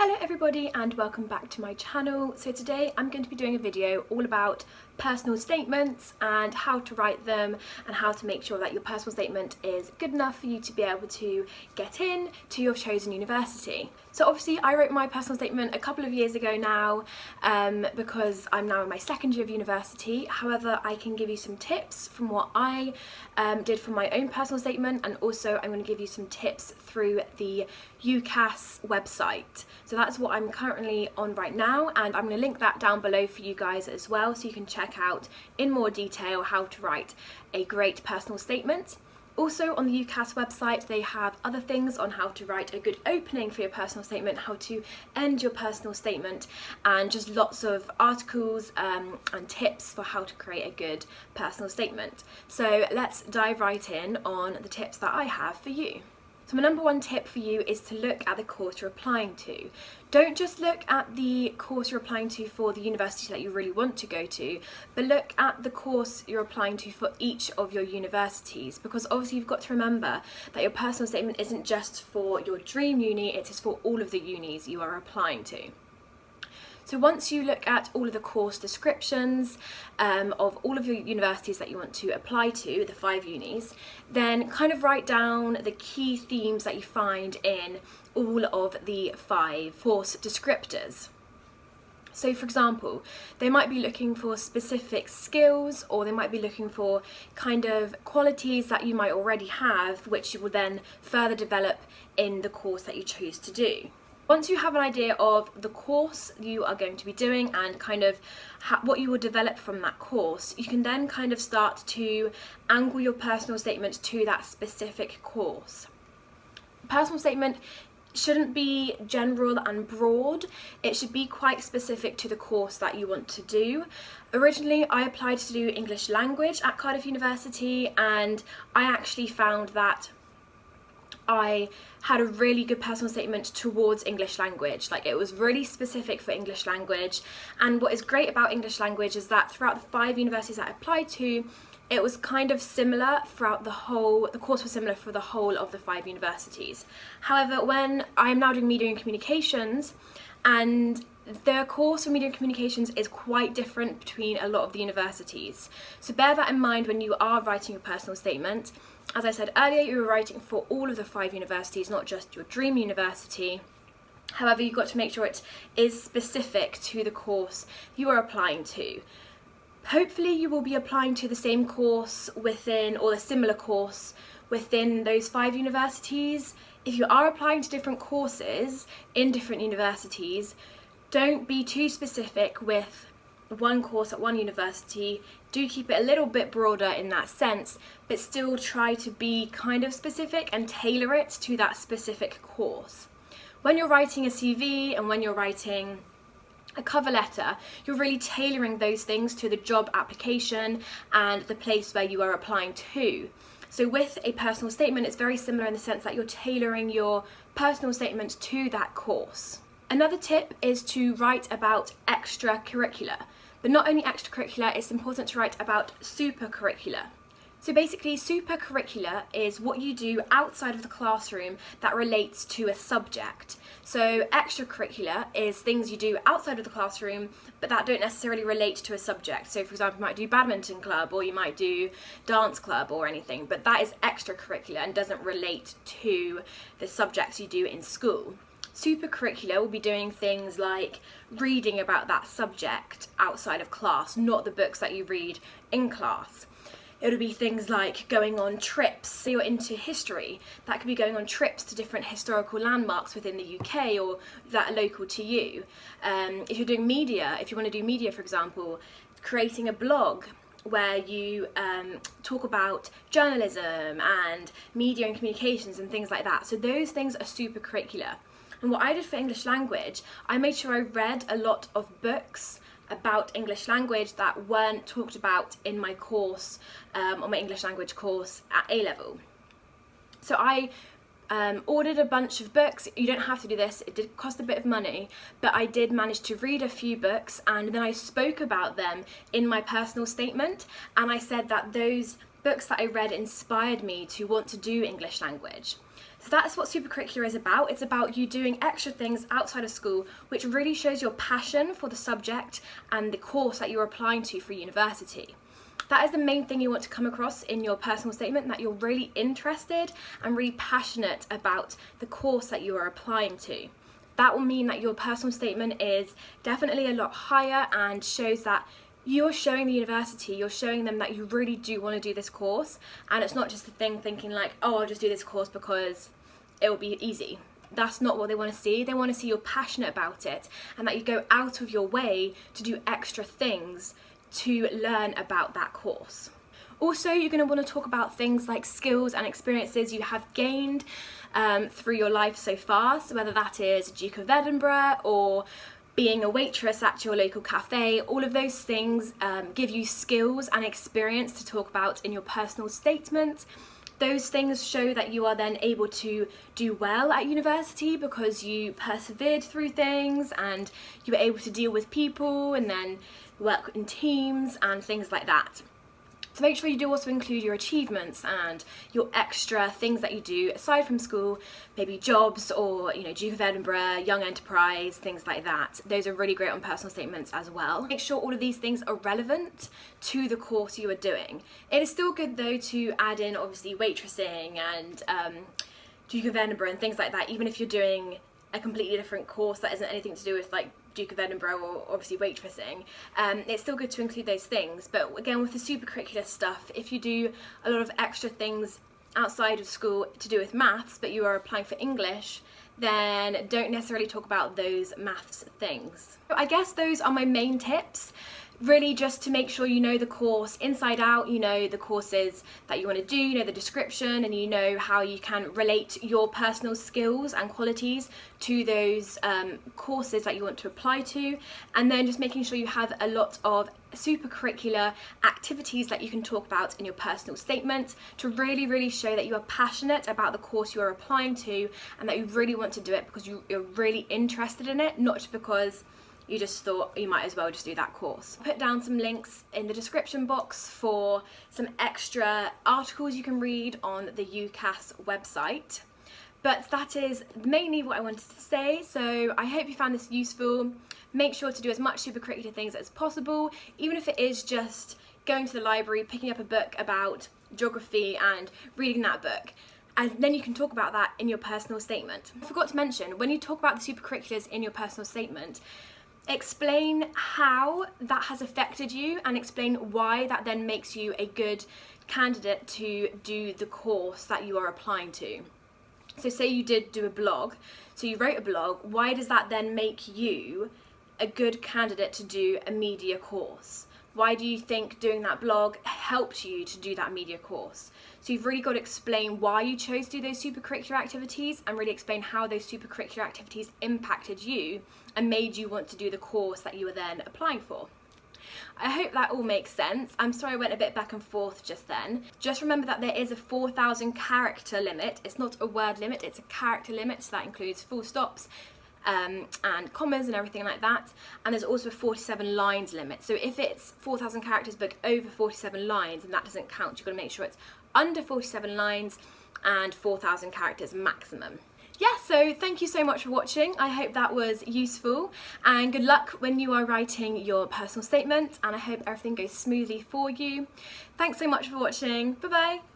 Hello everybody and welcome back to my channel. So today I'm going to be doing a video all about personal statements and how to write them and how to make sure that your personal statement is good enough for you to be able to get in to your chosen university. So obviously I wrote my personal statement a couple of years ago now because I'm now in my second year of university. However, I can give you some tips from what I did for my own personal statement, and also I'm going to give you some tips through the UCAS website. So that's what I'm currently on right now, and I'm going to link that down below for you guys as well, so you can check out in more detail how to write a great personal statement. Also on the UCAS website they have other things on how to write a good opening for your personal statement, how to end your personal statement, and just lots of articles and tips for how to create a good personal statement. So let's dive right in on the tips that I have for you. So my number one tip for you is to look at the course you're applying to. Don't just look at the course you're applying to for the university that you really want to go to, but look at the course you're applying to for each of your universities, because obviously you've got to remember that your personal statement isn't just for your dream uni, it is for all of the unis you are applying to. So once you look at all of the course descriptions of all of your universities that you want to apply to, the 5 unis, then kind of write down the key themes that you find in all of the 5 course descriptors. So for example, they might be looking for specific skills, or they might be looking for kind of qualities that you might already have, which you will then further develop in the course that you choose to do. Once you have an idea of the course you are going to be doing and kind of what you will develop from that course, you can then kind of start to angle your personal statement to that specific course. A personal statement shouldn't be general and broad, it should be quite specific to the course that you want to do. Originally I applied to do English language at Cardiff University, and I actually found that I had a really good personal statement towards English language. Like, it was really specific for English language, and what is great about English language is that throughout the 5 universities that I applied to, it was kind of similar throughout the course was similar for the whole of the 5 universities. However, when I'm now doing media and communications, and the course for media and communications is quite different between a lot of the universities. So bear that in mind when you are writing your personal statement. As I said earlier, you were writing for all of the 5 universities, not just your dream university. However, you've got to make sure it is specific to the course you are applying to. Hopefully you will be applying to the same course within, or a similar course within those 5 universities. If you are applying to different courses in different universities, don't be too specific with one course at one university. Do keep it a little bit broader in that sense, but still try to be kind of specific and tailor it to that specific course. When you're writing a CV and when you're writing a cover letter, you're really tailoring those things to the job application and the place where you are applying to. So with a personal statement, it's very similar in the sense that you're tailoring your personal statement to that course. Another tip is to write about extracurricular, but not only extracurricular, it's important to write about supercurricular. So basically, supercurricular is what you do outside of the classroom that relates to a subject. So extracurricular is things you do outside of the classroom but that don't necessarily relate to a subject. So for example, you might do badminton club, or you might do dance club or anything, but that is extracurricular and doesn't relate to the subjects you do in school. Supercurricular will be doing things like reading about that subject outside of class, not the books that you read in class. It'll be things like going on trips. So you're into history, that could be going on trips to different historical landmarks within the UK or that are local to you. If you're doing media, if you want to do media, for example, creating a blog where you talk about journalism and media and communications and things like that. So those things are supercurricular. And what I did for English language, I made sure I read a lot of books about English language that weren't talked about in my course, on my English language course at A-level. So I ordered a bunch of books. You don't have to do this, it did cost a bit of money, but I did manage to read a few books, and then I spoke about them in my personal statement, and I said that those books that I read inspired me to want to do English language. So that's what Supercurricular is about. It's about you doing extra things outside of school, which really shows your passion for the subject and the course that you're applying to for university. That is the main thing you want to come across in your personal statement, that you're really interested and really passionate about the course that you are applying to. That will mean that your personal statement is definitely a lot higher and shows that you're showing the university, you're showing them that you really do want to do this course, and it's not just a thing thinking like, oh, I'll just do this course because it will be easy. That's not what they want to see. They want to see you're passionate about it and that you go out of your way to do extra things to learn about that course. Also, you're going to want to talk about things like skills and experiences you have gained through your life so far, so whether that is Duke of Edinburgh or being a waitress at your local cafe. All of those things give you skills and experience to talk about in your personal statement. Those things show that you are then able to do well at university because you persevered through things and you were able to deal with people and then work in teams and things like that. So make sure you do also include your achievements and your extra things that you do aside from school, maybe jobs or, Duke of Edinburgh, Young Enterprise, things like that. Those are really great on personal statements as well. Make sure all of these things are relevant to the course you are doing. It is still good though to add in obviously waitressing and Duke of Edinburgh and things like that, even if you're doing a completely different course that isn't anything to do with like Duke of Edinburgh or obviously waitressing. It's still good to include those things, but again with the supercurricular stuff, if you do a lot of extra things outside of school to do with maths but you are applying for English, then don't necessarily talk about those maths things. So I guess those are my main tips. Really just to make sure you know the course inside out, you know the courses that you want to do, you know the description, and you know how you can relate your personal skills and qualities to those courses that you want to apply to, and then just making sure you have a lot of supercurricular activities that you can talk about in your personal statement to really show that you are passionate about the course you are applying to and that you really want to do it because you're really interested in it, not just because you just thought you might as well just do that course. I'll put down some links in the description box for some extra articles you can read on the UCAS website. But that is mainly what I wanted to say, so I hope you found this useful. Make sure to do as much supercurricular things as possible, even if it is just going to the library, picking up a book about geography and reading that book. And then you can talk about that in your personal statement. I forgot to mention, when you talk about the supercurriculars in your personal statement, explain how that has affected you and explain why that then makes you a good candidate to do the course that you are applying to. So say you did do a blog, so you wrote a blog, why does that then make you a good candidate to do a media course? Why do you think doing that blog helped you to do that media course? So you've really got to explain why you chose to do those supercurricular activities and really explain how those supercurricular activities impacted you and made you want to do the course that you were then applying for. I hope that all makes sense. I'm sorry I went a bit back and forth just then. Just remember that there is a 4,000 character limit. It's not a word limit, it's a character limit, so that includes full stops, and commas and everything like that, and there's also a 47 lines limit. So if it's 4,000 characters but over 47 lines, and that doesn't count, you've got to make sure it's under 47 lines and 4,000 characters maximum. Yeah, so thank you so much for watching. I hope that was useful, and good luck when you are writing your personal statement, and I hope everything goes smoothly for you. Thanks so much for watching. Bye bye.